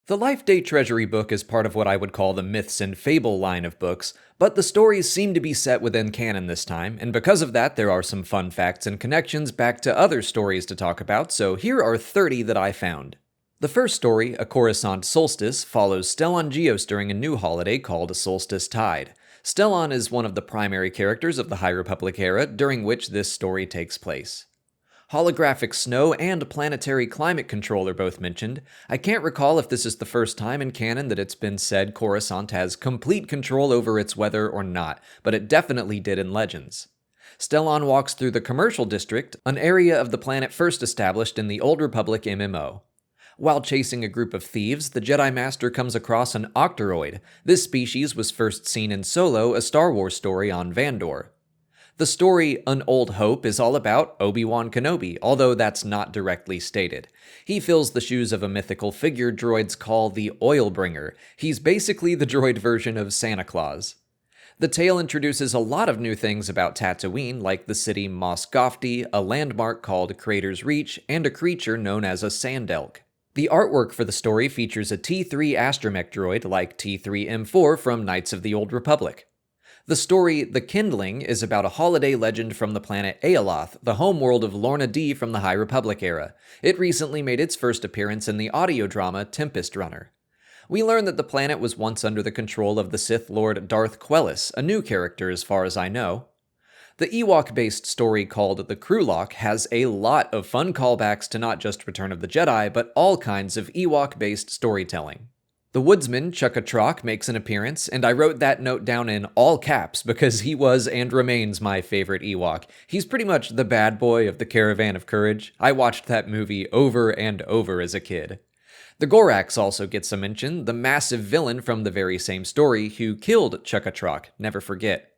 The Life Day Treasury book is part of what I would call the Myths and Fable line of books, but the stories seem to be set within canon this time, and because of that there are some fun facts and connections back to other stories to talk about, so here are 30 that I found. The first story, A Coruscant Solstice, follows Stellan Gios during a new holiday called Solstice Tide. Stellan is one of the primary characters of the High Republic era, during which this story takes place. Holographic snow and planetary climate control are both mentioned. I can't recall if this is the first time in canon that it's been said Coruscant has complete control over its weather or not, but it definitely did in Legends. Stellan walks through the Commercial District, an area of the planet first established in the Old Republic MMO. While chasing a group of thieves, the Jedi Master comes across an Octoroid. This species was first seen in Solo, a Star Wars story on Vandor. The story, An Old Hope, is all about Obi-Wan Kenobi, although that's not directly stated. He fills the shoes of a mythical figure droids call the Oilbringer. He's basically the droid version of Santa Claus. The tale introduces a lot of new things about Tatooine, like the city Mos Gofty, a landmark called Crater's Reach, and a creature known as a Sand Elk. The artwork for the story features a T3 astromech droid like T3M4 from Knights of the Old Republic. The story, The Kindling, is about a holiday legend from the planet Aeoloth, the homeworld of Lorna D from the High Republic era. It recently made its first appearance in the audio drama Tempest Runner. We learn that the planet was once under the control of the Sith Lord Darth Quellis, a new character as far as I know. The Ewok-based story called The Krulok has a lot of fun callbacks to not just Return of the Jedi, but all kinds of Ewok-based storytelling. The woodsman, Chukka makes an appearance, and I wrote that note down in all caps because he was and remains my favorite Ewok. He's pretty much the bad boy of the Caravan of Courage. I watched that movie over and over as a kid. The Gorax also gets a mention, the massive villain from the very same story who killed Chukka, never forget.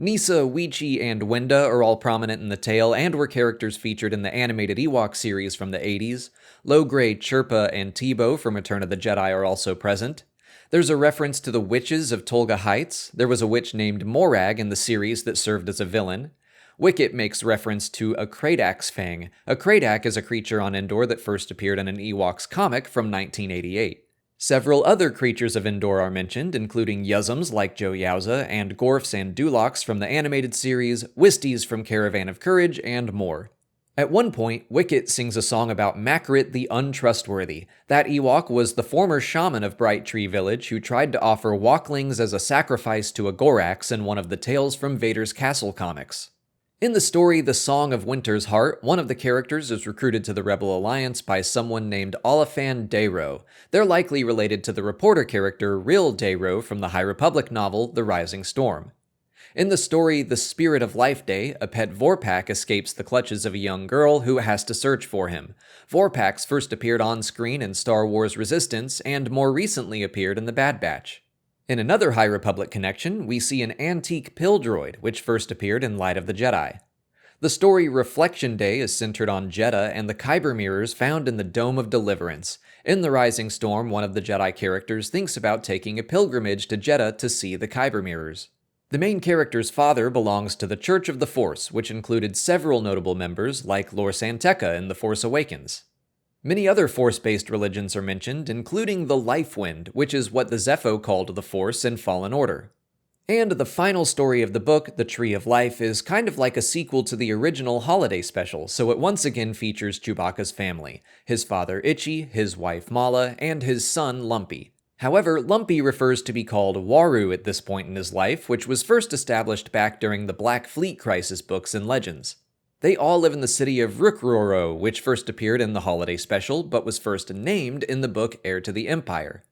Nisa, Weechi, and Wenda are all prominent in the tale and were characters featured in the animated Ewok series from the 80s. Low-grade Chirpa and Teebo from Return of the Jedi are also present. There's a reference to the witches of Tolga Heights. There was a witch named Morag in the series that served as a villain. Wicket makes reference to a Kradak's Fang. A Kradak is a creature on Endor that first appeared in an Ewoks comic from 1988. Several other creatures of Endor are mentioned, including Yuzums like Joe Yowza, and Gorfs and Duloks from the animated series, Wisties from Caravan of Courage, and more. At one point, Wicket sings a song about Makrit the Untrustworthy. That Ewok was the former shaman of Bright Tree Village who tried to offer walklings as a sacrifice to a Gorax in one of the Tales from Vader's Castle comics. In the story The Song of Winter's Heart, one of the characters is recruited to the Rebel Alliance by someone named Olafan Dayro. They're likely related to the reporter character Ril Dayro from the High Republic novel The Rising Storm. In the story The Spirit of Life Day, a pet Vorpak escapes the clutches of a young girl who has to search for him. Vorpaks first appeared on screen in Star Wars Resistance and more recently appeared in The Bad Batch. In another High Republic connection, we see an antique pill droid, which first appeared in Light of the Jedi. The story Reflection Day is centered on Jedha and the Kyber mirrors found in the Dome of Deliverance. In The Rising Storm, one of the Jedi characters thinks about taking a pilgrimage to Jedha to see the Kyber mirrors. The main character's father belongs to the Church of the Force, which included several notable members like Lor San Tekka in The Force Awakens. Many other Force-based religions are mentioned, including the Life Wind, which is what the Zepho called the Force in Fallen Order. And the final story of the book, The Tree of Life, is kind of like a sequel to the original holiday special, so it once again features Chewbacca's family, his father Itchy, his wife Mala, and his son Lumpy. However, Lumpy refers to be called Waru at this point in his life, which was first established back during the Black Fleet Crisis books and legends. They all live in the city of Rookroro, which first appeared in the holiday special, but was first named in the book Heir to the Empire.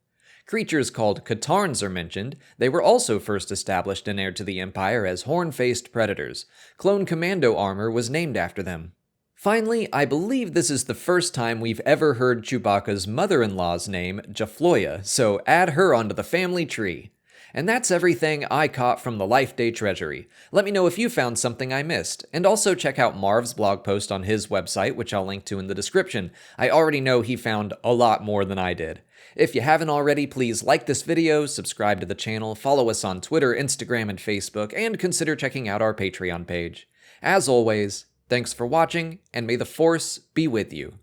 Creatures called Katarns are mentioned. They were also first established in Heir to the Empire as horn-faced predators. Clone Commando armor was named after them. Finally, I believe this is the first time we've ever heard Chewbacca's mother-in-law's name, Jafloya, so add her onto the family tree. And that's everything I caught from the Life Day Treasury. Let me know if you found something I missed, and also check out Marv's blog post on his website, which I'll link to in the description. I already know he found a lot more than I did. If you haven't already, please like this video, subscribe to the channel, follow us on Twitter, Instagram, and Facebook, and consider checking out our Patreon page. As always, thanks for watching, and may the Force be with you.